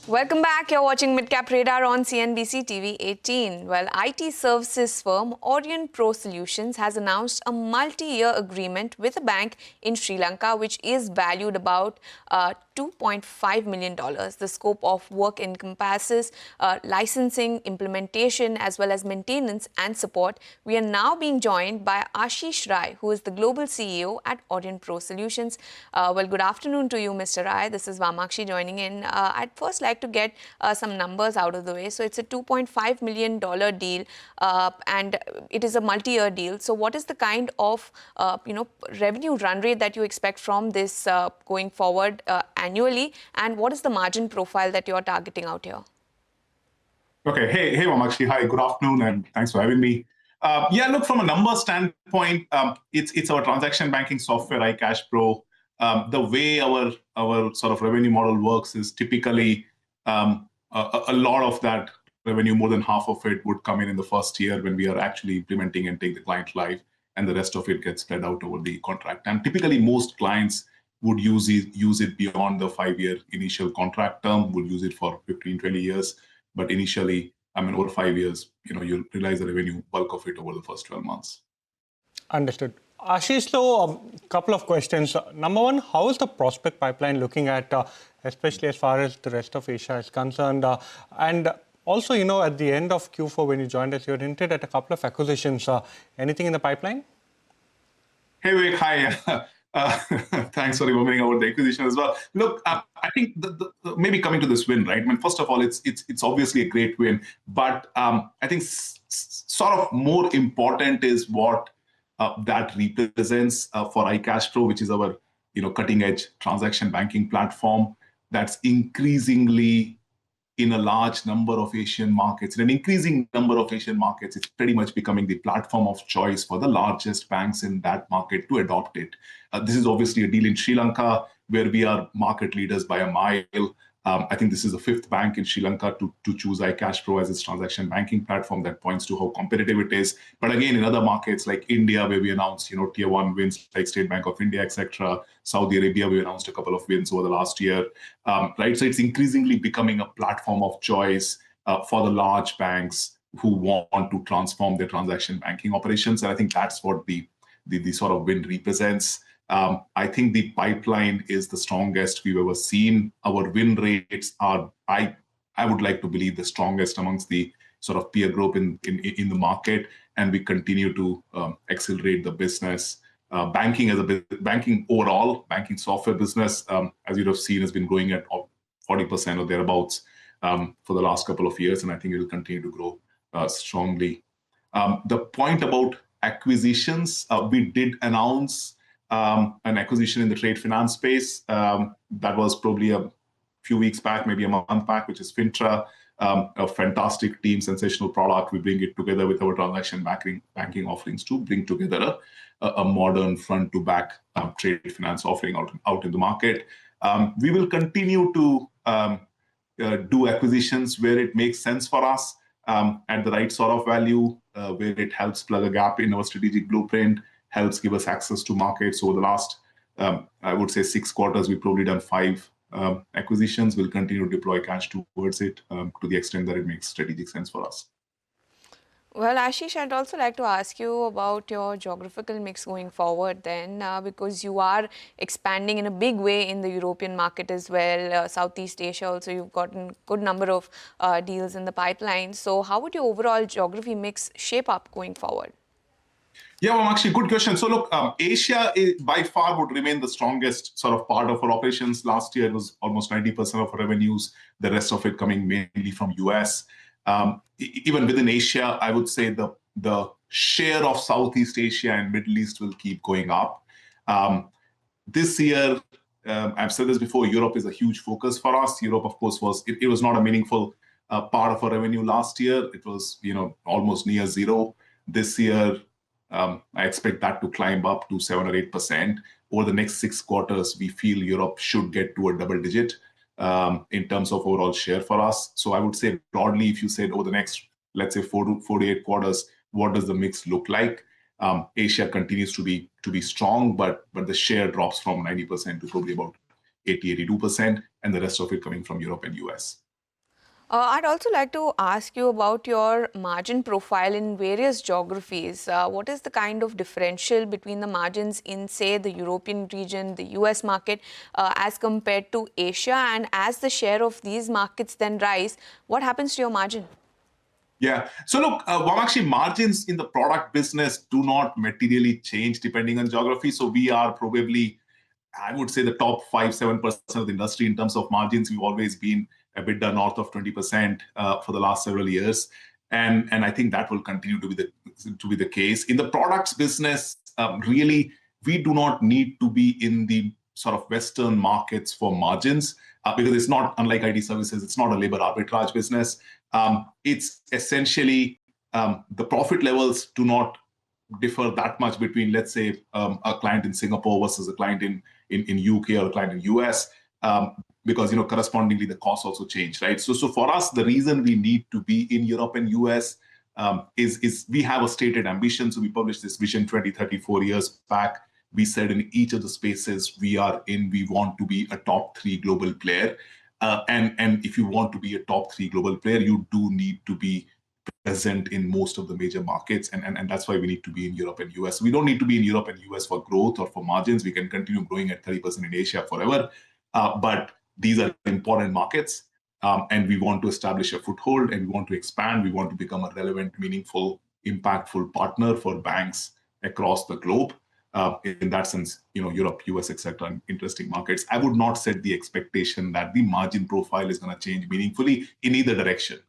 Welcome back. You're watching Midcap Radar on CNBC TV18. Well, IT services firm Aurionpro Solutions has announced a multi-year agreement with a bank in Sri Lanka, which is valued about $2.5 million. The scope of work encompasses licensing, implementation, as well as maintenance and support. We are now being joined by Ashish Rai, who is the global CEO at Aurionpro Solutions. Well, good afternoon to you, Mr. Rai. This is Vamakshi joining in. I'd first like to get some numbers out of the way. So it's a $2.5 million deal, and it is a multi-year deal. So what is the kind of revenue run rate that you expect from this going forward annually, and what is the margin profile that you're targeting out here? Okay, hey, Vamakshi. Hi, good afternoon, and thanks for having me. Yeah, look, from a number standpoint, it's our transaction banking software, iCashPro. The way our sort of revenue model works is typically a lot of that revenue, more than half of it, would come in the first year when we are actually implementing and take the client live, and the rest of it gets spread out over the contract. And typically, most clients would use it beyond the 5-year initial contract term, would use it for 15, 20 years. But initially, over 5 years, you'll realize the revenue bulk of it over the first 12 months. Understood. Ashish, so a couple of questions. Number one, how is the prospect pipeline looking at, especially as far as the rest of Asia is concerned? And also, at the end of Q4, when you joined us, you had hinted at a couple of acquisitions. Anything in the pipeline? Hey, Vivek, hi. Thanks for remembering about the acquisition as well. Look, I think maybe coming to this win, right? I mean, first of all, it's obviously a great win, but I think sort of more important is what that represents for iCashPro, which is our cutting-edge transaction banking platform that's increasingly in a large number of Asian markets. In an increasing number of Asian markets, it's pretty much becoming the platform of choice for the largest banks in that market to adopt it. This is obviously a deal in Sri Lanka where we are market leaders by a mile. I think this is the 5th bank in Sri Lanka to choose iCashPro as its transaction banking platform. That points to how competitive it is. But again, in other markets like India, where we announced tier 1 wins like State Bank of India, etc. Saudi Arabia, we announced a couple of wins over the last year. Right, so it's increasingly becoming a platform of choice for the large banks who want to transform their transaction banking operations. And I think that's what the sort of win represents. I think the pipeline is the strongest we've ever seen. Our win rates are, I would like to believe, the strongest amongst the sort of peer group in the market, and we continue to accelerate the business. Banking overall, banking software business, as you'd have seen, has been growing at 40% or thereabouts for the last couple of years, and I think it will continue to grow strongly. The point about acquisitions, we did announce an acquisition in the trade finance space. That was probably a few weeks back, maybe a month back, which is Fintra, a fantastic team, sensational product. We bring it together with our transaction banking offerings to bring together a modern front-to-back trade finance offering out in the market. We will continue to do acquisitions where it makes sense for us at the right sort of value, where it helps plug a gap in our strategic blueprint, helps give us access to markets. Over the last, I would say, 6 quarters, we've probably done 5 acquisitions. We'll continue to deploy cash towards it to the extent that it makes strategic sense for us. Well, Ashish, I'd also like to ask you about your geographical mix going forward then, because you are expanding in a big way in the European market as well, Southeast Asia also. You've gotten a good number of deals in the pipeline. So how would your overall geography mix shape up going forward? Yeah, well, actually, good question. So look, Asia by far would remain the strongest sort of part of our operations. Last year, it was almost 90% of our revenues, the rest of it coming mainly from US. Even within Asia, I would say the share of Southeast Asia and Middle East will keep going up. This year, I've said this before, Europe is a huge focus for us. Europe, of course, was not a meaningful part of our revenue last year. It was almost near zero. This year, I expect that to climb up to 7 or 8%. Over the next 6 quarters, we feel Europe should get to a double digit in terms of overall share for us. So I would say broadly, if you said over the next, let's say 4 to 8 quarters, what does the mix look like? Asia continues to be strong, but the share drops from 90% to probably about 80, 82%, and the rest of it coming from Europe and US. I'd also like to ask you about your margin profile in various geographies. What is the kind of differential between the margins in, say, the European region, the US market, as compared to Asia? And as the share of these markets then rise, what happens to your margin? Yeah. So look, Vamakshi, margins in the product business do not materially change depending on geography. So we are probably, I would say, the top 5-7% of the industry in terms of margins. We've always been a bit north of 20% for the last several years, and I think that will continue to be the case. In the products business, really, we do not need to be in the sort of Western markets for margins because it's not, unlike IT services, it's not a labor arbitrage business. It's essentially the profit levels do not differ that much between, let's say, a client in Singapore versus a client in UK or a client in US, because correspondingly the costs also change, right? So for us, the reason we need to be in Europe and US is we have a stated ambition. So we published this vision 2030, 4 years back. We said in each of the spaces we are in, we want to be a top 3 global player. And if you want to be a top 3 global player, you do need to be present in most of the major markets. And that's why we need to be in Europe and US. We don't need to be in Europe and US for growth or for margins. We can continue growing at 30% in Asia forever. But these are important markets. And we want to establish a foothold, and we want to expand. We want to become a relevant, meaningful, impactful partner for banks across the globe. In that sense, Europe, US, etc., interesting markets. I would not set the expectation that the margin profile is going to change meaningfully in either direction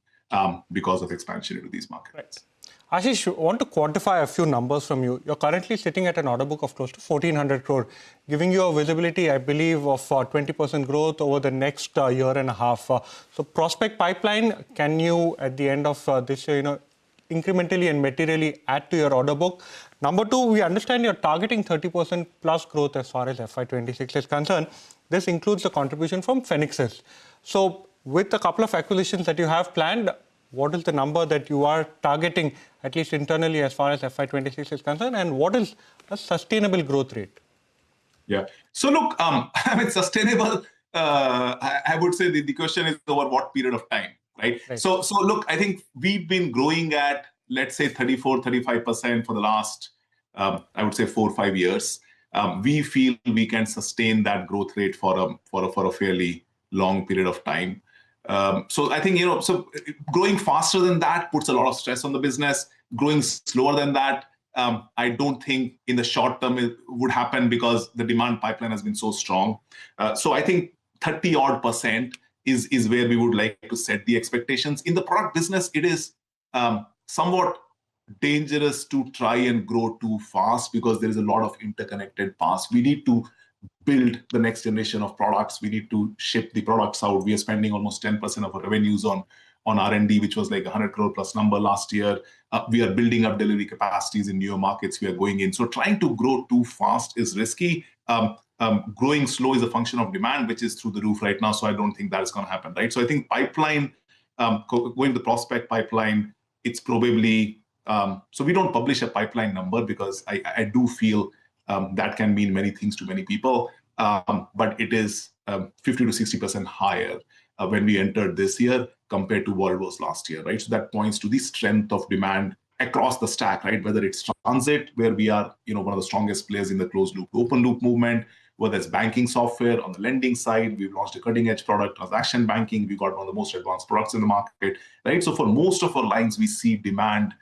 because of expansion into these markets. Right. Ashish, I want to quantify a few numbers from you. You're currently sitting at an order book of close to 1,400 crore, giving you a visibility, I believe, of 20% growth over the next year and a half. So prospect pipeline, can you, at the end of this year, incrementally and materially add to your order book? Number two, we understand you're targeting 30% plus growth as far as FY26 is concerned. This includes the contribution from Phoenixes. So with a couple of acquisitions that you have planned, what is the number that you are targeting, at least internally, as far as FY26 is concerned? And what is a sustainable growth rate? Yeah. So look, sustainable, I would say the question is over what period of time, right? So look, I think we've been growing at, let's say, 34-35% for the last, I would say, 4 or 5 years. We feel we can sustain that growth rate for a fairly long period of time. So I think, so growing faster than that puts a lot of stress on the business. Growing slower than that, I don't think in the short term it would happen because the demand pipeline has been so strong. So I think 30-odd% is where we would like to set the expectations. In the product business, it is somewhat dangerous to try and grow too fast because there is a lot of interconnected parts. We need to build the next generation of products. We need to ship the products out. We are spending almost 10% of our revenues on R&D, which was like 100 crore plus number last year. We are building up delivery capacities in newer markets we are going in. So trying to grow too fast is risky. Growing slow is a function of demand, which is through the roof right now. So I don't think that is going to happen, right? So I think pipeline, going to the prospect pipeline, it's probably, so we don't publish a pipeline number because I do feel that can mean many things to many people, but it is 50 to 60% higher when we entered this year compared to what it was last year, right? So that points to the strength of demand across the stack, right? Whether it's transit, where we are, one of the strongest players in the closed loop, open loop movement, whether it's banking software on the lending side, we've launched a cutting edge product, transaction banking, we got one of the most advanced products in the market, right? So for most of our lines, we see demand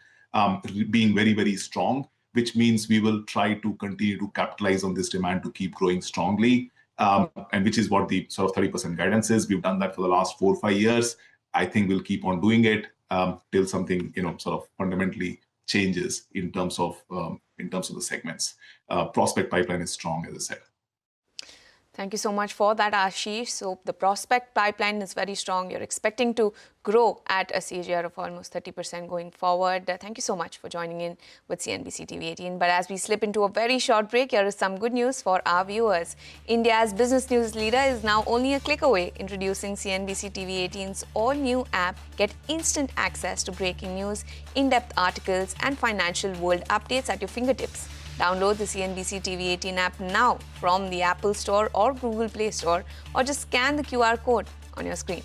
being very, very strong, which means we will try to continue to capitalize on this demand to keep growing strongly, and which is what the sort of 30% guidance is. We've done that for the last 4 or 5 years. I think we'll keep on doing it till something sort of fundamentally changes in terms of the segments. Prospect pipeline is strong, as I said. Thank you so much for that, Ashish. So the prospect pipeline is very strong. You're expecting to grow at a CAGR of almost 30% going forward. Thank you so much for joining in with CNBC-TV18. But as we slip into a very short break, here is some good news for our viewers. India's business news leader is now only a click away. Introducing CNBC-TV18's all-new app. Get instant access to breaking news, in-depth articles and financial world updates at your fingertips. Download the CNBC-TV18 app now from the Apple Store or Google Play Store, or just scan the QR code on your screen.